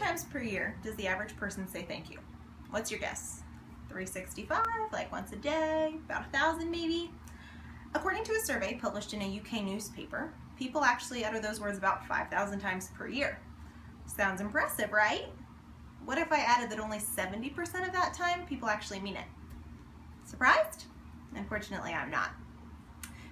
times per year does the average person say thank you? What's your guess? 365, like once a day, about 1,000 maybe? According to a survey published in a UK newspaper, people actually utter those words about 5,000 times per year. Sounds impressive, right? What if I added that only 70% of that time people actually mean it? Surprised? Unfortunately, I'm not.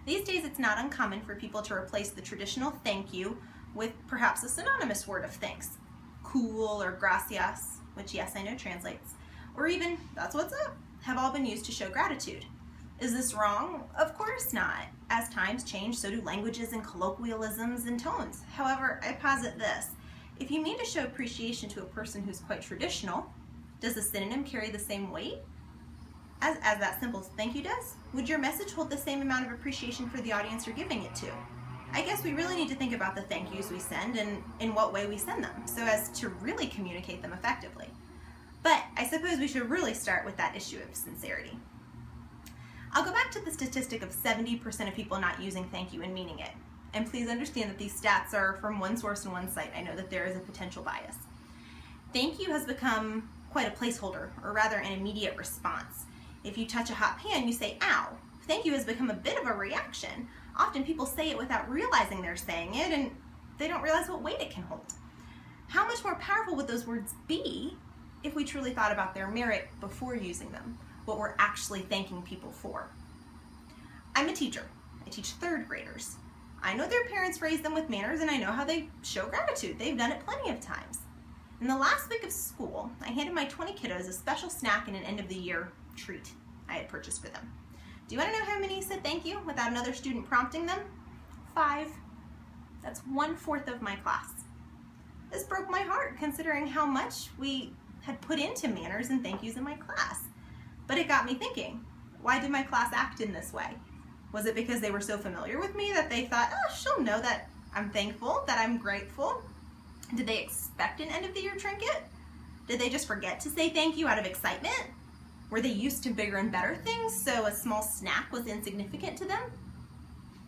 These days, it's not uncommon for people to replace the traditional thank you with perhaps a synonymous word of thanks. Cool or gracias, which yes, I know translates, or even that's what's up, have all been used to show gratitude. Is this wrong? Of course not. As times change, so do languages and colloquialisms and tones. However, I posit this. If you mean to show appreciation to a person who's quite traditional, does the synonym carry the same weight as that simple thank you does? Would your message hold the same amount of appreciation for the audience you're giving it to? I guess we really need to think about the thank yous we send and in what way we send them, so as to really communicate them effectively. But I suppose we should really start with that issue of sincerity. I'll go back to the statistic of 70% of people not using thank you and meaning it. And please understand that these stats are from one source and one site. I know that there is a potential bias. Thank you has become quite a placeholder, or rather an immediate response. If you touch a hot pan, you say, ow. Thank you has become a bit of a reaction. Often people say it without realizing they're saying it, and they don't realize what weight it can hold. How much more powerful would those words be if we truly thought about their merit before using them, what we're actually thanking people for? I'm a teacher. I teach third graders. I know their parents raised them with manners, and I know how they show gratitude. They've done it plenty of times. In the last week of school, I handed my 20 kiddos a special snack and an end-of-the-year treat I had purchased for them. Do you want to know how many said thank you without another student prompting them? 5. That's 1/4 of my class. This broke my heart, considering how much we had put into manners and thank yous in my class. But it got me thinking, why did my class act in this way? Was it because they were so familiar with me that they thought, oh, she'll know that I'm thankful, that I'm grateful? Did they expect an end-of-the-year trinket? Did they just forget to say thank you out of excitement? Were they used to bigger and better things, so a small snack was insignificant to them?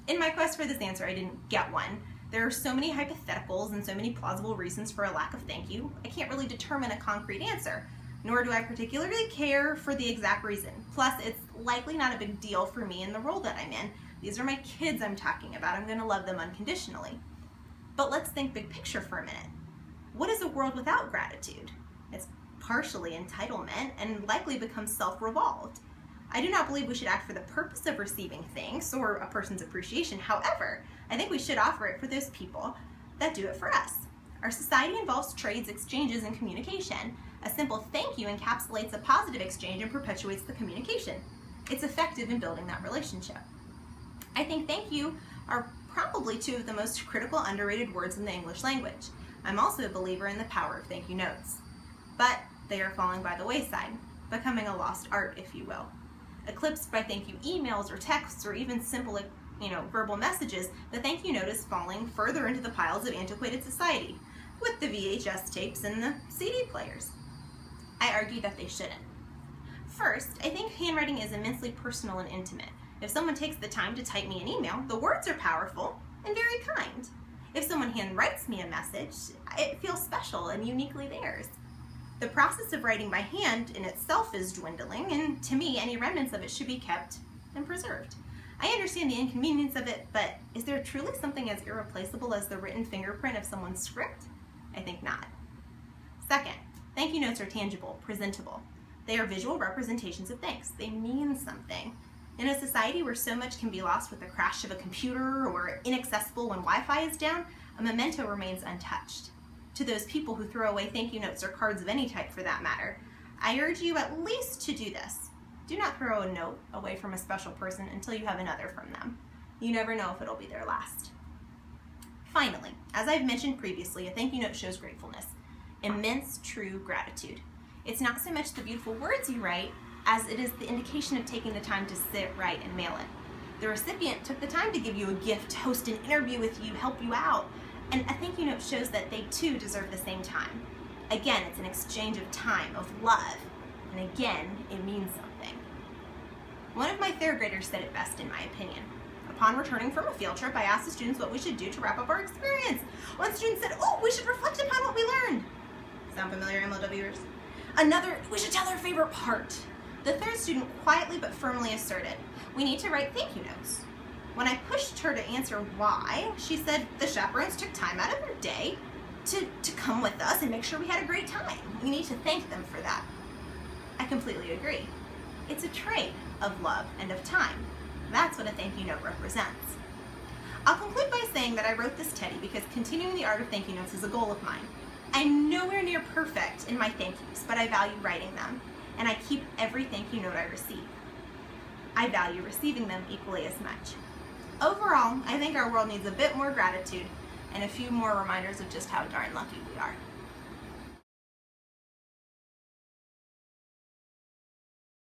In my quest for this answer, I didn't get one. There are so many hypotheticals and so many plausible reasons for a lack of thank you, I can't really determine a concrete answer, nor do I particularly care for the exact reason. Plus, it's likely not a big deal for me in the role that I'm in. These are my kids I'm talking about. I'm going to love them unconditionally. But let's think big picture for a minute. What is a world without gratitude? It's partially entitlement and likely becomes self-revolved. I do not believe we should act for the purpose of receiving thanks or a person's appreciation. However, I think we should offer it for those people that do it for us. Our society involves trades, exchanges, and communication. A simple thank you encapsulates a positive exchange and perpetuates the communication. It's effective in building that relationship. I think thank you are probably 2 of the most critical underrated words in the English language. I'm also a believer in the power of thank you notes. But they are falling by the wayside, becoming a lost art, if you will. Eclipsed by thank you emails or texts or even simple, verbal messages, the thank you note is falling further into the piles of antiquated society, with the VHS tapes and the CD players. I argue that they shouldn't. First, I think handwriting is immensely personal and intimate. If someone takes the time to type me an email, the words are powerful and very kind. If someone handwrites me a message, it feels special and uniquely theirs. The process of writing by hand in itself is dwindling, and to me, any remnants of it should be kept and preserved. I understand the inconvenience of it, but is there truly something as irreplaceable as the written fingerprint of someone's script? I think not. Second, thank you notes are tangible, presentable. They are visual representations of thanks. They mean something. In a society where so much can be lost with the crash of a computer or inaccessible when Wi-Fi is down, a memento remains untouched. To those people who throw away thank you notes or cards of any type for that matter, I urge you at least to do this. Do not throw a note away from a special person until you have another from them. You never know if it'll be their last. Finally, as I've mentioned previously, a thank you note shows gratefulness, immense true gratitude. It's not so much the beautiful words you write as it is the indication of taking the time to sit, write, and mail it. The recipient took the time to give you a gift, host an interview with you, help you out, and a thank you note shows that they too deserve the same time. Again, it's an exchange of time, of love, and again, it means something. One of my third graders said it best, in my opinion. Upon returning from a field trip, I asked the students what we should do to wrap up our experience. One student said, oh, we should reflect upon what we learned. Some sound familiar, MLWers? Another, we should tell her favorite part. The third student quietly but firmly asserted, we need to write thank you notes. When I pushed her to answer why, she said the chaperones took time out of their day to come with us and make sure we had a great time. We need to thank them for that. I completely agree. It's a trade of love and of time. That's what a thank you note represents. I'll conclude by saying that I wrote this teddy because continuing the art of thank you notes is a goal of mine. I'm nowhere near perfect in my thank yous, but I value writing them, and I keep every thank you note I receive. I value receiving them equally as much. Overall, I think our world needs a bit more gratitude and a few more reminders of just how darn lucky we are.